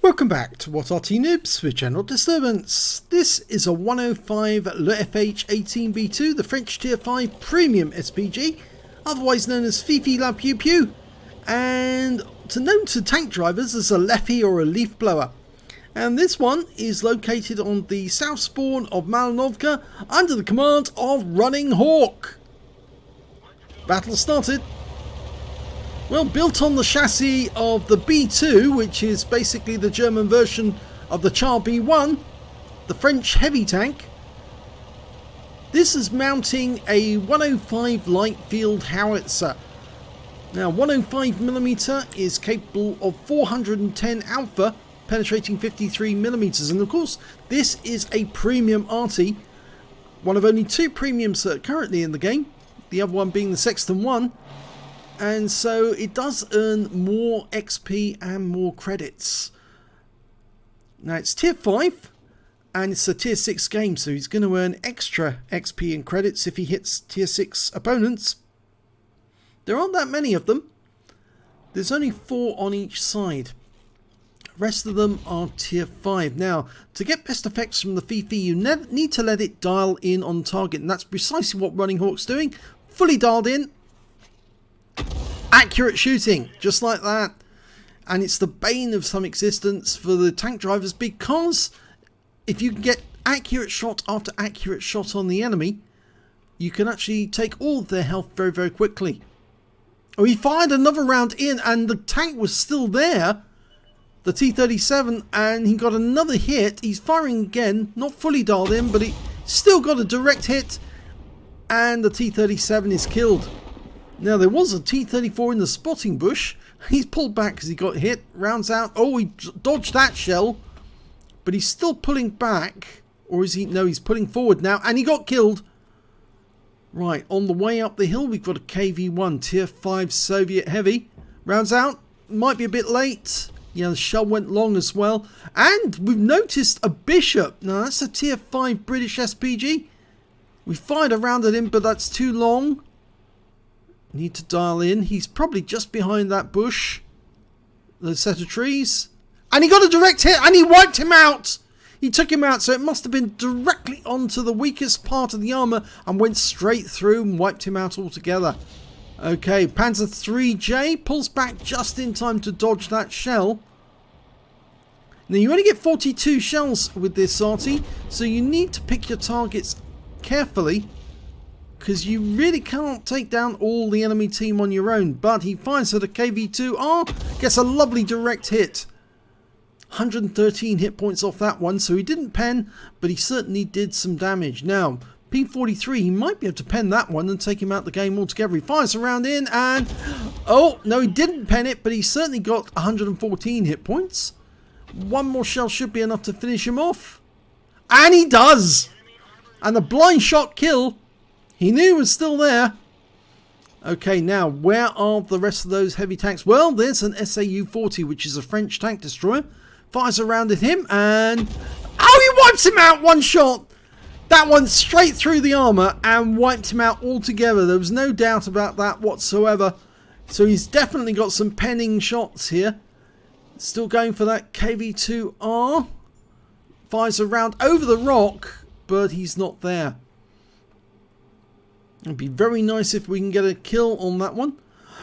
Welcome back to What Arty Noobs with General Disturbance. This is a 105 leFH18B2, the French Tier 5 Premium SPG, otherwise known as Fifi La Pew Pew, and known to tank drivers as a lefy or a leaf blower. And this one is located on the south spawn of Malinovka under the command of Running Hawk. Battle started. Well, built on the chassis of the B2, which is basically the German version of the Char B1, the French heavy tank, this is mounting a 105 light field howitzer. Now, 105mm is capable of 410 alpha, penetrating 53mm, and of course, this is a premium Arty, one of only two premiums currently in the game, the other one being the Sexton 1. And so it does earn more XP and more credits. Now it's tier 5 and it's a tier 6 game, so he's going to earn extra XP and credits if he hits tier 6 opponents. There aren't that many of them. There's only 4 on each side. The rest of them are tier 5. Now, to get best effects from the Fifi, you need to let it dial in on target, and that's precisely what Running Hawk's doing. Fully dialed in. Accurate shooting, just like that. And it's the bane of some existence for the tank drivers, because if you can get accurate shot after accurate shot on the enemy, you can actually take all of their health very, very quickly. Oh, he fired another round in and the tank was still there, the T-37, and he got another hit. He's firing again, not fully dialed in, but he still got a direct hit, and the T-37 is killed. Now, there was a T-34 in the spotting bush. He's pulled back because he got hit. Rounds out. Oh, he dodged that shell. But he's still pulling back. Or is he? No, he's pulling forward now. And he got killed. Right, on the way up the hill, we've got a KV-1 Tier 5 Soviet Heavy. Rounds out. Might be a bit late. Yeah, the shell went long as well. And we've noticed a Bishop. Now, that's a Tier 5 British SPG. We fired a round at him, but that's too long. Need to dial in. He's probably just behind that bush. The set of trees. And he got a direct hit and he wiped him out. He took him out, so it must have been directly onto the weakest part of the armor and went straight through and wiped him out altogether. Okay, Panzer 3J pulls back just in time to dodge that shell. Now, you only get 42 shells with this Arty, so you need to pick your targets carefully, because you really can't take down all the enemy team on your own. But he fires at a KV-2R, gets a lovely direct hit. 113 hit points off that one, so he didn't pen, but he certainly did some damage. Now, P43, he might be able to pen that one and take him out the game altogether. He fires around in and... oh, no, he didn't pen it, but he certainly got 114 hit points. One more shell should be enough to finish him off. And he does! And a blind shot kill... he knew he was still there. Okay, now, where are the rest of those heavy tanks? Well, there's an SAU-40, which is a French tank destroyer. Fires around at him, and... oh, he wipes him out! One shot! That one straight through the armor and wiped him out altogether. There was no doubt about that whatsoever. So he's definitely got some penning shots here. Still going for that KV-2R. Fires around over the rock, but he's not there. It'd be very nice if we can get a kill on that one.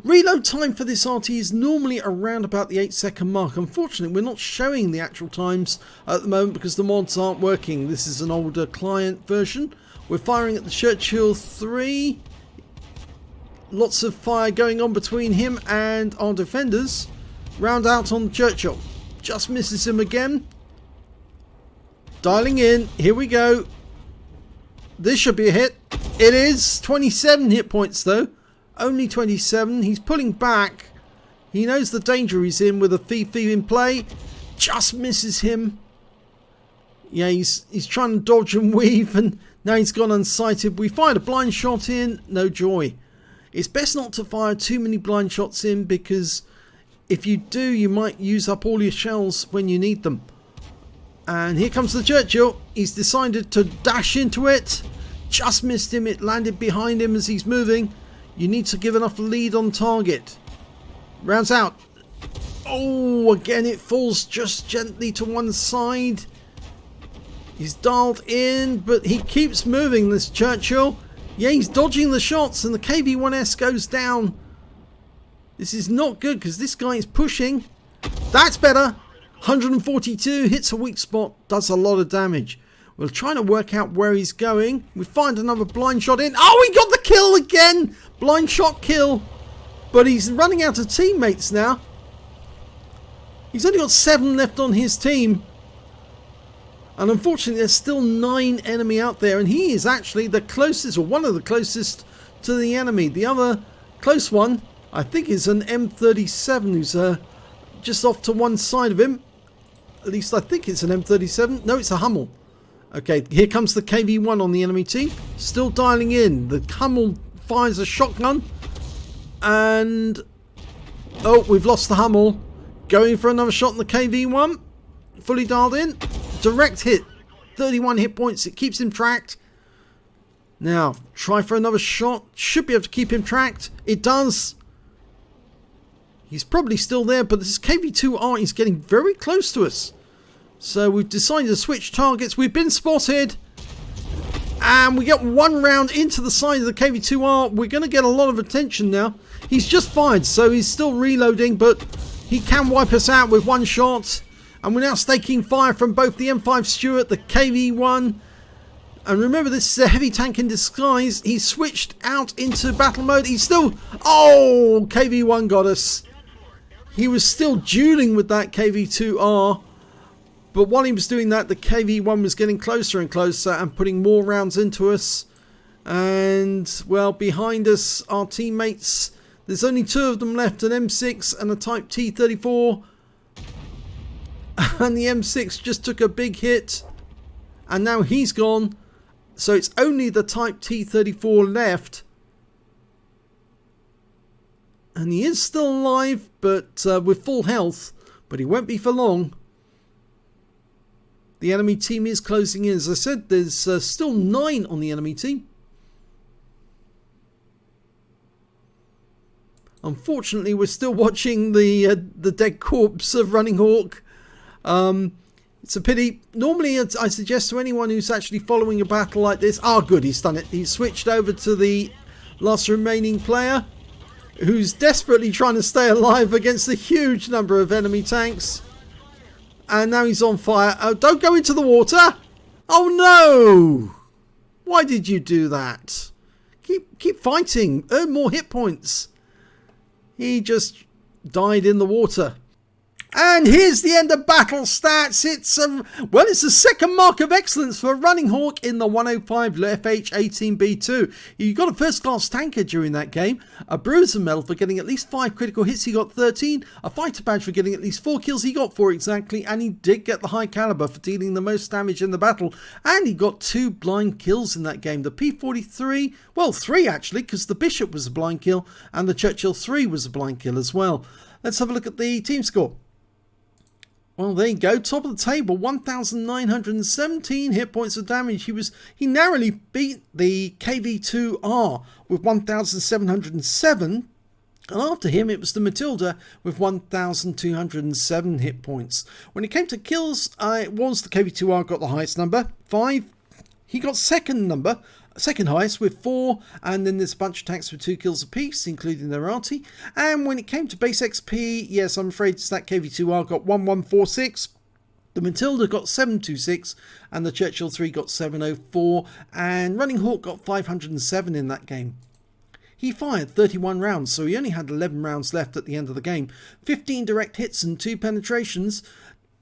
Reload time for this Arty is normally around about the 8-second mark. Unfortunately, we're not showing the actual times at the moment because the mods aren't working. This is an older client version. We're firing at the Churchill 3. Lots of fire going on between him and our defenders. Round out on the Churchill. Just misses him again. Dialing in. Here we go. This should be a hit. It is. 27 hit points though. Only 27. He's pulling back. He knows the danger he's in with a Fifi in play. Just misses him. Yeah, he's trying to dodge and weave, and now he's gone unsighted. We fired a blind shot in. No joy. It's best not to fire too many blind shots in, because if you do, you might use up all your shells when you need them. And here comes the Churchill. He's decided to dash into it. Just missed him. It landed behind him as he's moving. You need to give enough lead on target. Rounds out. Oh, again it falls just gently to one side. He's dialed in, but he keeps moving, this Churchill. Yeah, he's dodging the shots, and the KV-1S goes down. This is not good, because this guy is pushing. That's better. 142, hits a weak spot, does a lot of damage. We're trying to work out where he's going. We find another blind shot in. Oh, he got the kill again! Blind shot kill. But he's running out of teammates now. He's only got 7 left on his team. And unfortunately, there's still 9 enemy out there. And he is actually the closest, or one of the closest to the enemy. The other close one, I think, is an M37 who's just off to one side of him. At least I think it's an M37. No, it's a Hummel. Okay, here comes the KV-1 on the enemy team. Still dialing in. The Hummel fires a shotgun. And... oh, we've lost the Hummel. Going for another shot on the KV-1. Fully dialed in. Direct hit. 31 hit points. It keeps him tracked. Now, try for another shot. Should be able to keep him tracked. It does. He's probably still there, but this KV-2 is getting very close to us. So we've decided to switch targets. We've been spotted. And we get 1 round into the side of the KV-2. We're going to get a lot of attention now. He's just fired, so he's still reloading, but he can wipe us out with 1 shot. And we're now staking fire from both the M5 Stuart, the KV-1. And remember, this is a heavy tank in disguise. He switched out into battle mode. He's still... oh, KV-1 got us. He was still dueling with that KV-2R. But while he was doing that, the KV-1 was getting closer and closer and putting more rounds into us. And, well, behind us, our teammates... there's only 2 of them left, an M6 and a Type T34. And the M6 just took a big hit. And now he's gone. So it's only the Type T34 left. And he is still alive, but with full health. But he won't be for long. The enemy team is closing in. As I said, there's still 9 on the enemy team. Unfortunately, we're still watching the dead corpse of Running Hawk. It's a pity. Normally, I suggest to anyone who's actually following a battle like this... oh, good, he's done it. He's switched over to the last remaining player, who's desperately trying to stay alive against a huge number of enemy tanks. And now he's on fire. Oh, don't go into the water! Oh, no! Why did you do that? Keep fighting. Earn more hit points. He just died in the water. And here's the end of battle stats. It's the second mark of excellence for Running Hawk in the 105 leFH18B2. He got a first class tanker during that game, a bruiser medal for getting at least 5 critical hits, he got 13, a fighter badge for getting at least 4 kills, he got 4 exactly, and he did get the high caliber for dealing the most damage in the battle, and he got 2 blind kills in that game. The P43, well, 3 actually, because the Bishop was a blind kill and the Churchill 3 was a blind kill as well. Let's have a look at the team score. Well, there you go, top of the table, 1,917 hit points of damage. He narrowly beat the KV-2R with 1,707. And after him, it was the Matilda with 1,207 hit points. When it came to kills, it was the KV-2R got the highest number, 5. He got second highest with 4, and then there's a bunch of tanks with 2 kills apiece, including their Arty. And when it came to base XP, yes, I'm afraid that KV-2R got 1146. The Matilda got 726, and the Churchill 3 got 704, and Running Hawk got 507 in that game. He fired 31 rounds, so he only had 11 rounds left at the end of the game. 15 direct hits and 2 penetrations.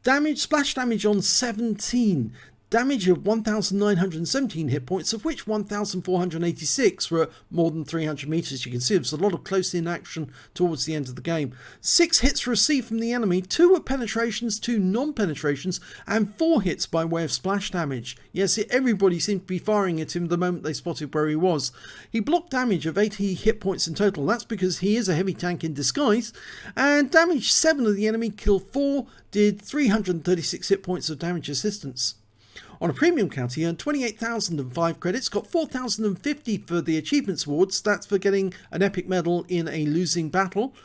Splash damage on 17. Damage of 1,917 hit points, of which 1,486 were more than 300 meters. You can see there's a lot of close-in action towards the end of the game. 6 hits received from the enemy, 2 were penetrations, 2 non-penetrations, and 4 hits by way of splash damage. Yes, everybody seemed to be firing at him the moment they spotted where he was. He blocked damage of 80 hit points in total. That's because he is a heavy tank in disguise. And damaged 7 of the enemy, killed 4, did 336 hit points of damage assistance. On a premium count, he earned 28,005 credits, got 4,050 for the Achievements Awards, that's for getting an epic medal in a losing battle.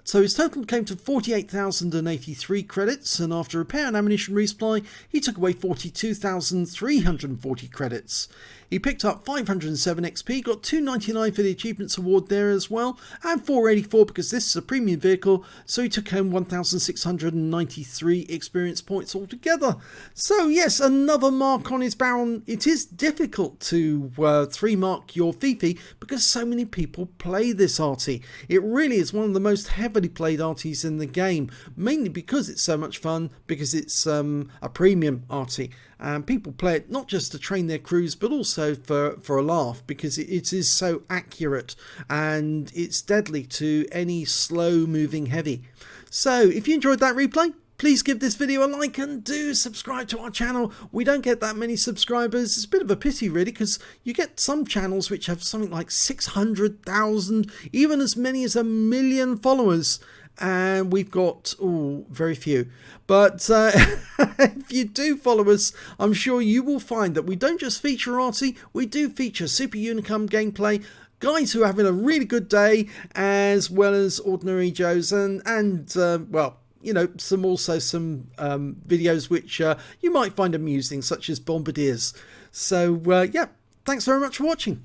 So his total came to 48,083 credits, and after repair and ammunition resupply, he took away 42,340 credits. He picked up 507 XP, got 299 for the Achievements Award there as well, and 484 because this is a premium vehicle, so he took home 1,693 experience points altogether. So yes, another mark on his barrel. It is difficult to 3-mark your Fifi because so many people play this Arty. It really is one of the most heavily played Artys in the game, mainly because it's so much fun, because it's a premium Arty. And people play it not just to train their crews, but also for a laugh, because it is so accurate and it's deadly to any slow moving heavy. So if you enjoyed that replay, please give this video a like and do subscribe to our channel. We don't get that many subscribers. It's a bit of a pity really, because you get some channels which have something like 600,000, even as many as 1 million followers. And we've got very few. But if you do follow us, I'm sure you will find that we don't just feature Arty, we do feature Super Unicum gameplay, guys who are having a really good day, as well as ordinary Joes, and well, you know, some videos which you might find amusing, such as Bombardiers. So yeah, thanks very much for watching.